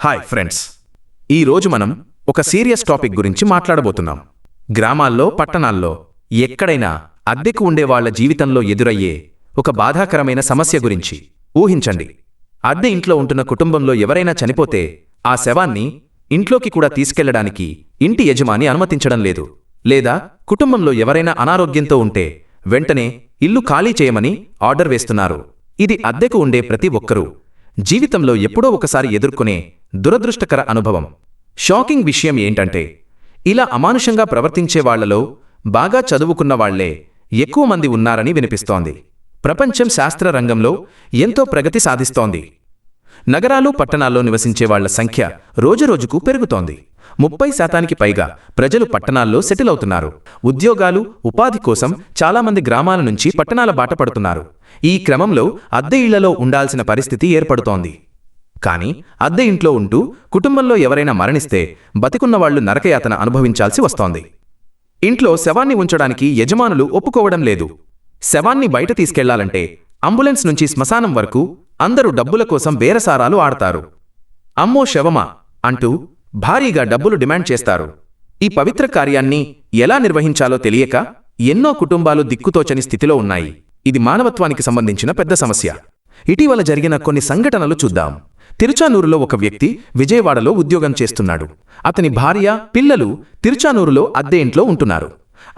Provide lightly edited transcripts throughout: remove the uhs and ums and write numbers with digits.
Hi friends, ఈరోజు మనం ఒక సీరియస్ టాపిక్ గురించి మాట్లాడబోతున్నాం. గ్రామాల్లో, పట్టణాల్లో ఎక్కడైనా అద్దెకు ఉండేవాళ్ల జీవితంలో ఎదురయ్యే ఒక బాధాకరమైన సమస్య గురించి. ఊహించండి, అద్దె ఇంట్లో ఉంటున్న కుటుంబంలో ఎవరైనా చనిపోతే ఆ శవాన్ని ఇంట్లోకి కూడా తీసుకెళ్లడానికి ఇంటి యజమాని అనుమతించడం లేదు. లేదా కుటుంబంలో ఎవరైనా అనారోగ్యంతో ఉంటే వెంటనే ఇల్లు ఖాళీ చేయమని ఆర్డర్ వేస్తున్నారు. ఇది అద్దెకు ఉండే ప్రతి ఒక్కరూ జీవితంలో ఎప్పుడో ఒకసారి ఎదుర్కొనే దురదృష్టకర అనుభవం. షాకింగ్ విషయం ఏంటంటే, ఇలా అమానుషంగా ప్రవర్తించే వాళ్లలో బాగా చదువుకున్న వాళ్లే ఎక్కువ మంది ఉన్నారని వినిపిస్తోంది. ప్రపంచం శాస్త్ర రంగంలో ఎంతో ప్రగతి సాధిస్తోంది. నగరాలు, పట్టణాల్లో నివసించే వాళ్ల సంఖ్య రోజురోజుకు పెరుగుతోంది. 30% పైగా ప్రజలు పట్టణాల్లో సెటిల్ అవుతున్నారు. ఉద్యోగాలు, ఉపాధి కోసం చాలామంది గ్రామాల నుంచి పట్టణాల బాట పడుతున్నారు. ఈ క్రమంలో అద్దె ఇళ్లలో ఉండాల్సిన పరిస్థితి ఏర్పడుతోంది. కానీ అద్దె ఇంట్లో ఉంటూ కుటుంబంలో ఎవరైనా మరణిస్తే బతికున్నవాళ్లు నరకయాతన అనుభవించాల్సి వస్తోంది. ఇంట్లో శవాన్ని ఉంచడానికి యజమానులు ఒప్పుకోవడం లేదు. శవాన్ని బయట తీసుకెళ్లాలంటే అంబులెన్స్ నుంచి శ్మశానం వరకు అందరూ డబ్బుల కోసం బేరసారాలు ఆడతారు. అమ్మో శవమా అంటూ భారీగా డబ్బులు డిమాండ్ చేస్తారు. ఈ పవిత్ర కార్యాన్ని ఎలా నిర్వహించాలో తెలియక ఎన్నో కుటుంబాలు దిక్కుతోచని స్థితిలో ఉన్నాయి. ఇది మానవత్వానికి సంబంధించిన పెద్ద సమస్య. ఇటీవల జరిగిన కొన్ని సంఘటనలు చూద్దాం. తిరుచానూరులో ఒక వ్యక్తి విజయవాడలో ఉద్యోగం చేస్తున్నాడు. అతని భార్య, పిల్లలు తిరుచానూరులో అద్దె ఇంట్లో ఉంటున్నారు.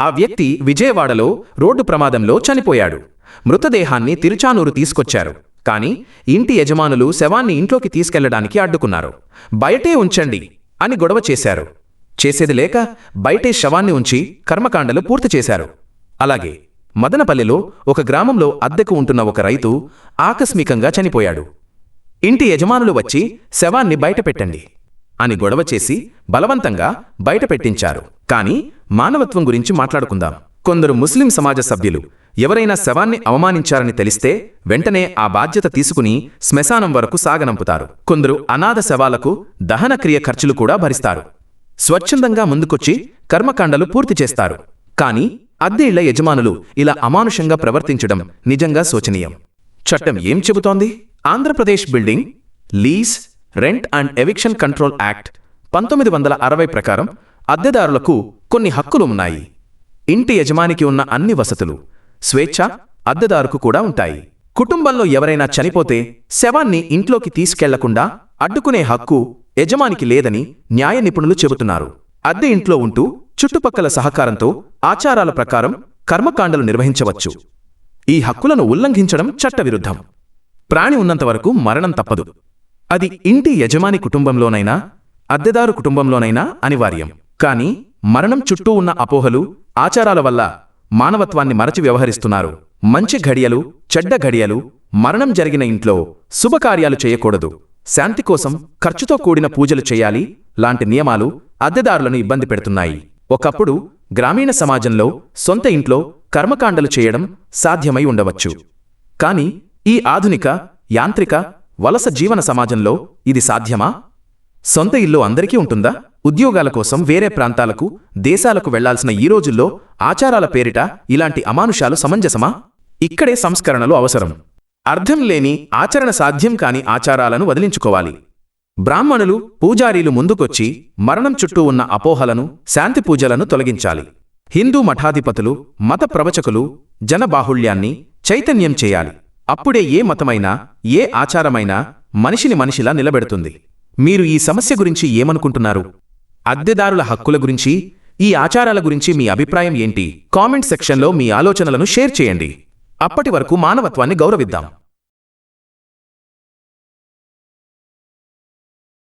ఆ వ్యక్తి విజయవాడలో రోడ్డు ప్రమాదంలో చనిపోయాడు. మృతదేహాన్ని తిరుచానూరు తీసుకొచ్చారు. కానీ ఇంటి యజమానులు శవాన్ని ఇంట్లోకి తీసుకెళ్లడానికి అడ్డుకున్నారు. బయటే ఉంచండి అని గొడవ చేశారు. చేసేది లేక బయటే శవాన్ని ఉంచి కర్మకాండలు పూర్తి చేశారు. అలాగే మదనపల్లిలో ఒక గ్రామంలో అద్దెకు ఉంటున్న ఒక రైతు ఆకస్మికంగా చనిపోయాడు. ఇంటి యజమానులు వచ్చి శవాన్ని బయటపెట్టండి అని గొడవ చేసి బలవంతంగా బయటపెట్టించారు. కానీ మానవత్వం గురించి మాట్లాడుకుందాం. కొందరు ముస్లిం సమాజ సభ్యులు ఎవరైనా శవాన్ని అవమానించారని తెలిస్తే వెంటనే ఆ బాధ్యత తీసుకుని శ్మశానం వరకు సాగనంపుతారు. కొందరు అనాథ శవాలకు దహనక్రియ ఖర్చులు కూడా భరిస్తారు. స్వచ్ఛందంగా ముందుకొచ్చి కర్మకాండలు పూర్తి చేస్తారు. కానీ అద్దె ఇళ్ల యజమానులు ఇలా అమానుషంగా ప్రవర్తించడం నిజంగా శోచనీయం. చట్టం ఏం చెబుతోంది? Andhra Pradesh building, lease, rent and eviction control act 1960 ప్రకారం అద్దెదారులకు కొన్ని హక్కులు ఉన్నాయి. ఇంటి యజమానికి ఉన్న అన్ని వసతులు, స్వేచ్ఛ అద్దెదారుకు కూడా ఉంటాయి. కుటుంబంలో ఎవరైనా చనిపోతే శవాన్ని ఇంట్లోకి తీసుకెళ్లకుండా అడ్డుకునే హక్కు యజమానికి లేదని న్యాయ నిపుణులు చెబుతున్నారు. అద్దె ఇంట్లో ఉంటూ చుట్టుపక్కల సహకారంతో ఆచారాల ప్రకారం కర్మకాండలు నిర్వహించవచ్చు. ఈ హక్కులను ఉల్లంఘించడం చట్టవిరుద్ధం. ప్రాణి ఉన్నంతవరకు మరణం తప్పదు. అది ఇంటి యజమాని కుటుంబంలోనైనా అద్దెదారు కుటుంబంలోనైనా అనివార్యం. కానీ మరణం చుట్టూ ఉన్న అపోహలు, ఆచారాల వల్ల మానవత్వాన్ని మరచి వ్యవహరిస్తున్నారు. మంచి ఘడియలు, చెడ్డ ఘడియలు, మరణం జరిగిన ఇంట్లో శుభకార్యాలు చేయకూడదు, శాంతి కోసం ఖర్చుతో కూడిన పూజలు చేయాలి లాంటి నియమాలు అద్దెదారులను ఇబ్బంది పెడుతున్నాయి. ఒకప్పుడు గ్రామీణ సమాజంలో సొంత ఇంట్లో కర్మకాండలు చేయడం సాధ్యమై ఉండవచ్చు. కానీ ఈ ఆధునిక, యాంత్రిక, వలస జీవన సమాజంలో ఇది సాధ్యమా? సొంత ఇల్లు అందరికీ ఉంటుందా? ఉద్యోగాల కోసం వేరే ప్రాంతాలకు, దేశాలకు వెళ్లాల్సిన ఈ రోజుల్లో ఆచారాల పేరిట ఇలాంటి అమానుషాలు సమంజసమా? ఇక్కడే సంస్కరణలు అవసరం. అర్థం లేని, ఆచరణ సాధ్యం కాని ఆచారాలను వదిలించుకోవాలి. బ్రాహ్మణులు, పూజారీలు ముందుకొచ్చి మరణం చుట్టూ ఉన్న అపోహలను, శాంతి పూజలను తొలగించాలి. హిందూ మఠాధిపతులు, మత ప్రవచకులు జనబాహుళ్యాన్ని చైతన్యం చేయాలి. అప్పుడే ఏ మతమైనా, ఏ ఆచారమైనా మనిషిని మనిషిలా నిలబెడుతుంది. మీరు ఈ సమస్య గురించి ఏమనుకుంటున్నారు? అద్దెదారుల హక్కుల గురించి, ఈ ఆచారాల గురించి మీ అభిప్రాయం ఏంటి? కామెంట్ సెక్షన్లో మీ ఆలోచనలను షేర్ చేయండి. అప్పటి వరకు మానవత్వాన్ని గౌరవిద్దాం.